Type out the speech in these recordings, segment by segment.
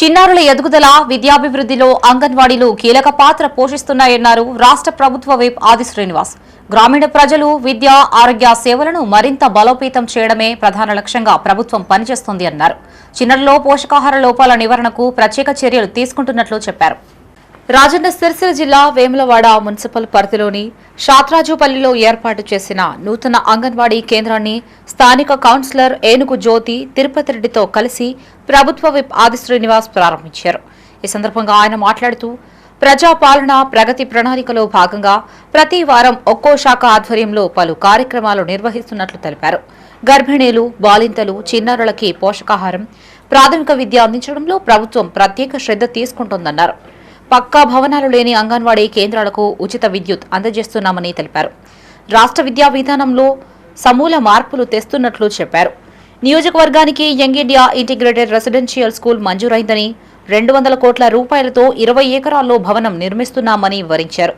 చిన్నారుల ఎదుగుదల విద్యాభివృద్ధిలో అంగన్వాడీలు కీలక పాత్ర పోషిస్తున్నాయన్నారు రాష్ట్ర ప్రభుత్వ విప్ ఆది శ్రీనివాస్. గ్రామీణ ప్రజలు విద్య ఆరోగ్య సేవలను మరింత బలోపేతం చేయడమే ప్రధాన లక్ష్యంగా ప్రభుత్వం పనిచేస్తోంది అన్నారు. చిన్నారుల్లో పోషకాహార లోపాల నివారణకు ప్రత్యేక చర్యలు తీసుకుంటున్నట్లు చెప్పారు. రాజన్న సిరిసిల్ల జిల్లా వేములవాడ మున్సిపల్ పరిధిలోని షాత్రాజుపల్లిలో ఏర్పాటు చేసిన నూతన అంగన్వాడీ కేంద్రాన్ని స్థానిక కౌన్సిలర్ ఏనుగు జ్యోతి తిరుపతి రెడ్డితో కలిసి ప్రభుత్వ విప్ ఆది శ్రీనివాస్ ప్రారంభించారు. ఈ సందర్భంగా ఆయన మాట్లాడుతూ ప్రజాపాలన ప్రగతి ప్రణాళికలో భాగంగా ప్రతి వారం ఒక్కో శాఖ ఆధ్వర్యంలో పలు కార్యక్రమాలు నిర్వహిస్తున్నట్లు తెలిపారు. గర్భిణీలు, బాలింతలు, చిన్నారులకి పోషకాహారం, ప్రాథమిక విద్య అందించడంలో ప్రభుత్వం ప్రత్యేక శ్రద్ధ తీసుకుంటోందన్నారు. పక్కా భవనాలు లేని అంగన్వాడీ కేంద్రాలకు ఉచిత విద్యుత్ అందజేస్తున్నామని తెలిపారు. రాష్ట్ర విద్యా విధానంలో సమూల మార్పులు తెస్తున్నట్లు చెప్పారు. నియోజకవర్గానికి young India integrated residential school మంజూరైందని, 200 కోట్ల రూపాయలతో 20 ఎకరాల్లో భవనం నిర్మిస్తున్నామని వివరించారు.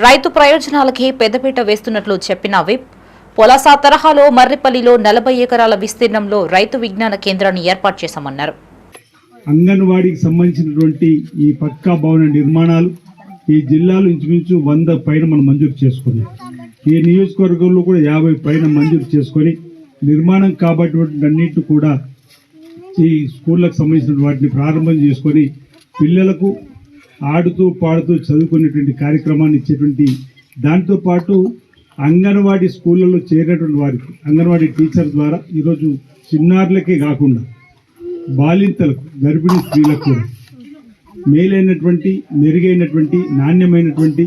రైతు ప్రయోజనాలకి పెద్దపీట వేస్తున్నట్లు చెప్పిన విప్, పొలాసా తరహాలో మర్రిపల్లిలో 40 ఎకరాల విస్తీర్ణంలో రైతు విజ్ఞాన కేంద్రాన్ని ఏర్పాటు చేశామన్నారు. అంగన్వాడీకి సంబంధించినటువంటి ఈ పక్కా భవన నిర్మాణాలు ఈ జిల్లాలో ఇంచుమించు 100 పైన మనం మంజూరు చేసుకున్నాం. ఈ నియోజకవర్గంలో కూడా 50 పైన మంజూరు చేసుకొని నిర్మాణం కాబట్టి అన్నింటి కూడా ఈ స్కూళ్ళకు సంబంధించిన వాటిని ప్రారంభం చేసుకొని పిల్లలకు ఆడుతూ పాడుతూ చదువుకునేటువంటి కార్యక్రమాన్ని ఇచ్చేటువంటి దాంతోపాటు అంగన్వాడీ స్కూళ్ళలో చేరినటువంటి వారికి అంగన్వాడీ టీచర్ ద్వారా ఈరోజు చిన్నారులకే కాకుండా బాలింతలకు, గర్భిణీ స్త్రీలకు కూడా మేలైనటువంటి, మెరుగైనటువంటి, నాణ్యమైనటువంటి,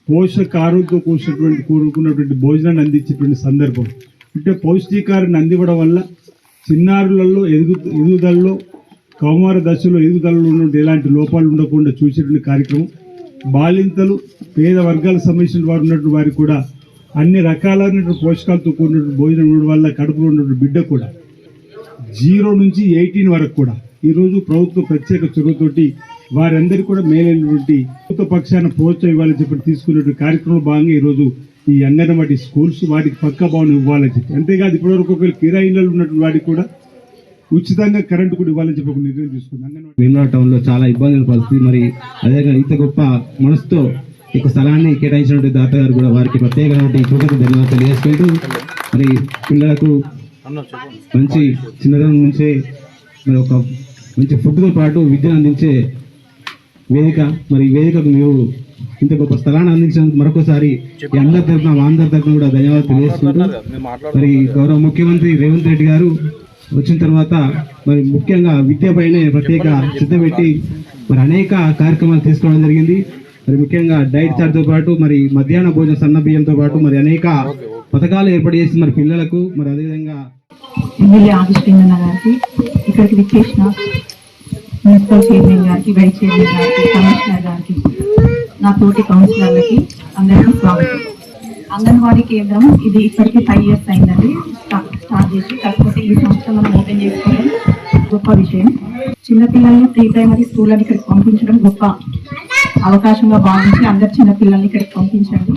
పోషకాహారంతో కూడుకున్నటువంటి భోజనాన్ని అందించేటువంటి సందర్భం. అంటే పౌష్టికారాన్ని అందివ్వడం వల్ల చిన్నారులలో ఎదుగుదలలో, కౌమార దశలో ఎదుగుదలలో ఉన్నటువంటి ఎలాంటి లోపాలు ఉండకుండా చూసేటువంటి కార్యక్రమం. బాలింతలు, పేద వర్గాలకు సంబంధించిన వారు ఉన్నటువంటి వారికి కూడా అన్ని రకాలైనటువంటి పోషకాలతో కూడినటువంటి భోజనం ఉండడం వల్ల కడుపులో ఉన్నటువంటి బిడ్డ కూడా 0 నుంచి 18 వరకు కూడా ఈరోజు ప్రభుత్వ ప్రత్యేక చొరవతోటి వారందరికీ కూడా మేలైనటువంటి ప్రభుత్వ పక్షాన ప్రోత్సాహం ఇవ్వాలని చెప్పి తీసుకున్నటువంటి కార్యక్రమంలో భాగంగా ఈరోజు ఈ అంగన్వాడీ స్కూల్స్ వాటికి పక్కా భవనం ఇవ్వాలని చెప్పి, అంతేకాదు ఇప్పటివరకు ఒకవేళ కిరాయి ఇళ్లలో ఉన్నటువంటి వాటికి కూడా ఉచితంగా కరెంటు కూడా ఇవ్వాలని చెప్పి ఒక నిర్ణయం తీసుకుంది. వేములవాడ టౌన్లో చాలా ఇబ్బందుల పరిస్థితి. మరి అదేవిధంగా ఇంత గొప్ప మనసుతో ఇక స్థలాన్ని కేటాయించినటువంటి దాత గారు కూడా వారికి ప్రత్యేకమైన కృతజ్ఞతలు ధన్యవాదాలు తెలియజేసుకుంటూ, మరి పిల్లలకు మంచి చిన్నతనం నుంచే మరి ఒక మంచి ఫుడ్తో పాటు విద్యను అందించే వేదిక, మరి ఈ వేదికకు మీరు ఇంత గొప్ప స్థలాన్ని అందించినందుకు మరొకసారి అందరి తరఫున, మా అందరి తరఫున కూడా ధన్యవాదాలు తెలియజేసుకుంటూ, మరి గౌరవ ముఖ్యమంత్రి రేవంత్ రెడ్డి గారు వచ్చిన తర్వాత మరి ముఖ్యంగా విద్యపైనే ప్రత్యేక శ్రద్ధ పెట్టి మరి అనేక కార్యక్రమాలు తీసుకోవడం జరిగింది. మరి ముఖ్యంగా డైట్ చార్ట్తో పాటు మరి మధ్యాహ్న భోజన సన్న బియ్యంతో పాటు మరి అనేక పథకాలు ఏర్పాటు చేసి మరి పిల్లలకు, మరి అదేవిధంగా ఎమ్మెల్యే ఆది శ్రీనివాస్ గారికి, ఇక్కడికి విచ్చేసిన మున్సిపల్ చైర్మన్ గారికి, వైస్ చైర్మన్ గారికి, కమిషనర్ గారికి, నా తోటి కౌన్సిలర్లకి అందరికీ స్వాగతం. అంగన్వాడీ కేంద్రం ఇది ఇప్పటికీ 5 years అయిందండి స్టార్ట్ చేసి. కాకపోతే ఈ సంవత్సరం మనం ఓపెన్ చేసుకోవడం గొప్ప విషయం. చిన్నపిల్లల్ని ప్రీ ప్రైమరీ స్కూళ్ళని ఇక్కడికి పంపించడం గొప్ప అవకాశంగా భావించి అందరు చిన్నపిల్లల్ని ఇక్కడికి పంపించండి.